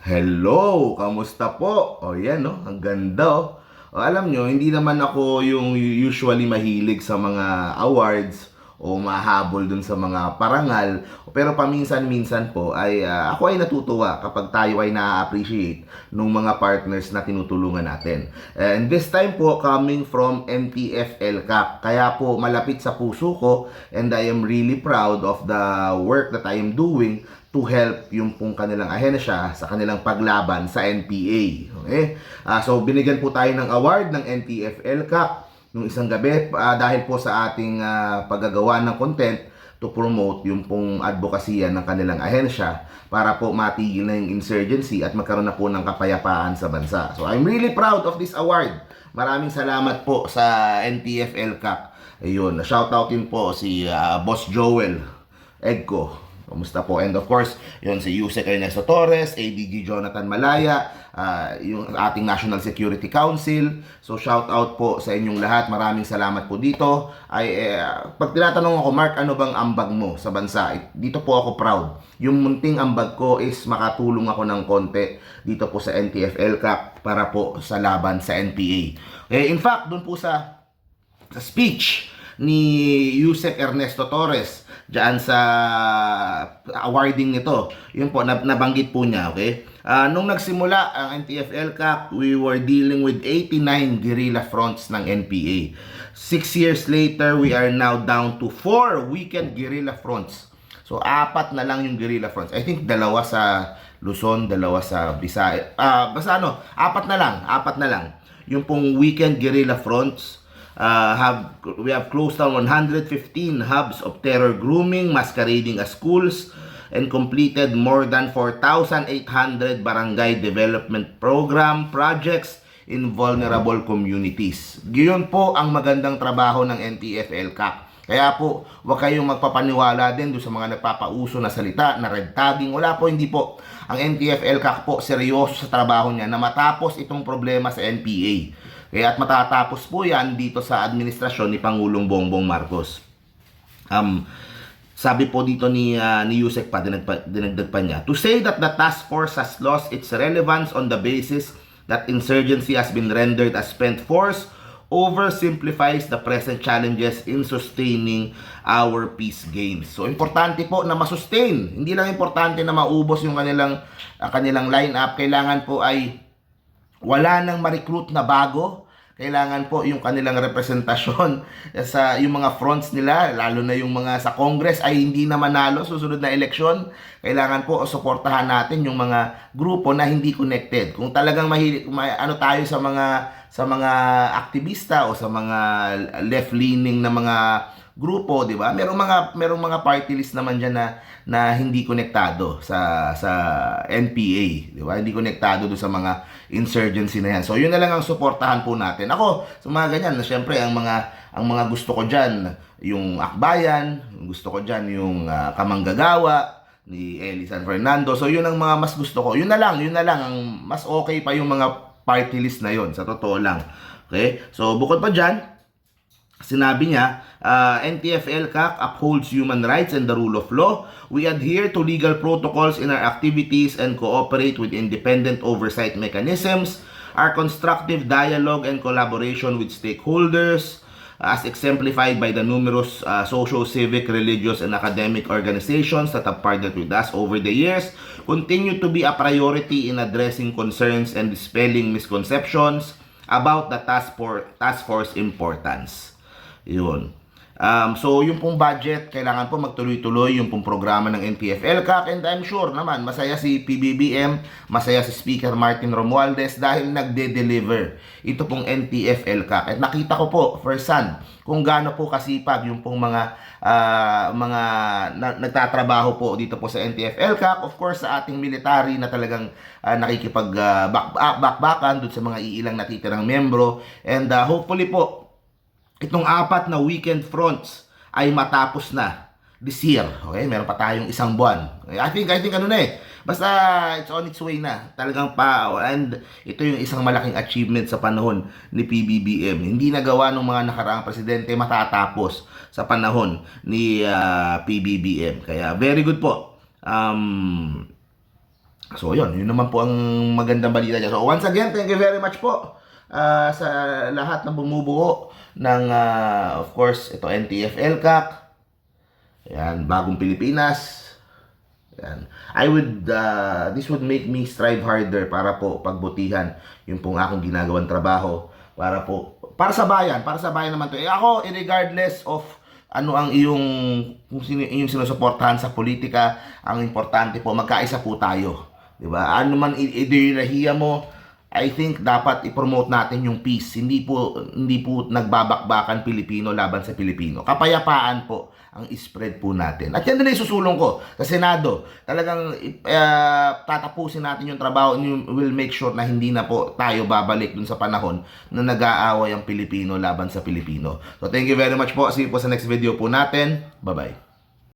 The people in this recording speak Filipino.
Hello! Kamusta po? O yan, no? Ang ganda, oh. O, alam nyo, hindi naman ako yung usually mahilig sa mga awards o mahabol dun sa mga parangal. Pero paminsan-minsan po ay ako ay natutuwa kapag tayo ay na-appreciate ng mga partners na tinutulungan natin. And this time po coming from NTFL Cup. Kaya po malapit sa puso ko and I am really proud of the work that I am doing to help yung pong kanilang ahensya sa kanilang paglaban sa NPA. Okay? So binigyan po tayo ng award ng NTFL Cup nung isang gabi dahil po sa ating paggagawa ng content to promote yung pong advokasya ng kanilang ahensya para po matigil na yung insurgency at magkaroon na po ng kapayapaan sa bansa. So I'm really proud of this award. Maraming salamat po sa NTFL Cup. Ayun, shoutoutin po si Boss Joel Egco. Kumusta po? And of course, yun si Yusek Ernesto Torres, ADG Jonathan Malaya, yung ating National Security Council. So shout out po sa inyong lahat. Maraming salamat po dito. Pag tinatanong ako, Mark, ano bang ambag mo sa bansa? Dito po ako proud. Yung munting ambag ko is makatulong ako ng konti dito po sa NTFL Cup para po sa laban sa NPA. In fact, dun po sa speech ni Yusek Ernesto Torres diyan sa awarding nito. Yun po, nabanggit po niya, okay? Nung nagsimula ang NTFL Cup, we were dealing with 89 guerrilla fronts ng NPA. 6 years later, we are now down to 4 weekend guerrilla fronts. So, 4 na lang yung guerrilla fronts. I think 2 sa Luzon, 2 sa Visayas. Basta 4 na lang, 4 na lang. Yung pong weekend guerrilla fronts, we have closed down 115 hubs of terror grooming masquerading as schools and completed more than 4,800 barangay development program projects in vulnerable communities. Giyon po ang magandang trabaho ng NTFL CAC. Kaya po, huwag kayong magpapaniwala din doon sa mga nagpapauso na salita, na red tagging. Wala po, hindi po. Ang NTFL CAC po, seryoso sa trabaho niya na matapos itong problema sa NPA. Kaya at matatapos po yan dito sa administrasyon ni Pangulong Bongbong Marcos. Sabi po dito ni Yusek pa, dinagdag pa niya, to say that the task force has lost its relevance on the basis that insurgency has been rendered as spent force oversimplifies the present challenges in sustaining our peace gains. So, importante po na masustain. Hindi lang importante na maubos yung kanilang line-up. Kailangan po ay wala nang ma-recruit na bago. Kailangan po yung kanilang representasyon sa yung mga fronts nila, lalo na yung mga sa Congress ay hindi na manalo susunod na eleksyon. Kailangan po suportahan natin yung mga grupo na hindi connected. Kung talagang tayo sa mga aktivista o sa mga left-leaning na mga grupo, 'di ba? Merong mga party list naman diyan na hindi konektado sa NPA, 'di ba? Hindi konektado do sa mga insurgency na yan. So, yun na lang ang suportahan po natin. Ako, sa mga ganyan, na syempre ang mga gusto ko diyan, yung Akbayan, gusto ko diyan yung Kamanggagawa ni Eli San Fernando. So, yun ang mga mas gusto ko. Yun na lang ang mas okay pa yung mga party list na yun, sa totoo lang. Okay? So, bukod pa diyan, sinabi niya, NTFL CAC upholds human rights and the rule of law. We adhere to legal protocols in our activities and cooperate with independent oversight mechanisms. Our constructive dialogue and collaboration with stakeholders, as exemplified by the numerous social, civic, religious, and academic organizations that have partnered with us over the years, continue to be a priority in addressing concerns and dispelling misconceptions about the task force importance. Yun. So, yung pong budget, kailangan po magtuloy-tuloy yung pong programa ng NTFL CAC, and I'm sure naman, masaya si PBBM, masaya si Speaker Martin Romualdez dahil nagde-deliver ito pong NTFL CAC. At nakita ko po, first hand, kung gaano po kasipag yung pong mga nagtatrabaho po dito po sa NTFL CAC. Of course, sa ating military na talagang nakikipag-bakbakan doon sa mga iilang natitirang membro. And hopefully po, itong 4 na weekend fronts ay matapos na this year. Okay? Meron pa tayong 1 buwan. I think Basta it's on its way na. Talagang and ito yung isang malaking achievement sa panahon ni PBBM. Hindi nagawa ng mga nakaraang presidente, matatapos sa panahon ni PBBM. Kaya very good po. So yun naman po ang magandang balita dyan. So once again, thank you very much po sa lahat na bumubuo ng of course ito NTF-ELCAC, yan, Bagong Pilipinas. Yan. This would make me strive harder para po pagbutihan yung pong akong ginagawang trabaho para sa bayan naman to. Ako, regardless of ano ang iyong sinusuportahan sa politika, ang importante po magkaisa po tayo. 'Di ba? Ano man ideolohiya mo, I think dapat i-promote natin yung peace. Hindi po nagbabakbakan Pilipino laban sa Pilipino. Kapayapaan po ang spread po natin. At yan din ay susulong ko sa Senado. Talagang tatapusin natin yung trabaho and will make sure na hindi na po tayo babalik dun sa panahon na nag-aaway ang Pilipino laban sa Pilipino. So thank you very much po. See you po sa next video po natin. Bye-bye.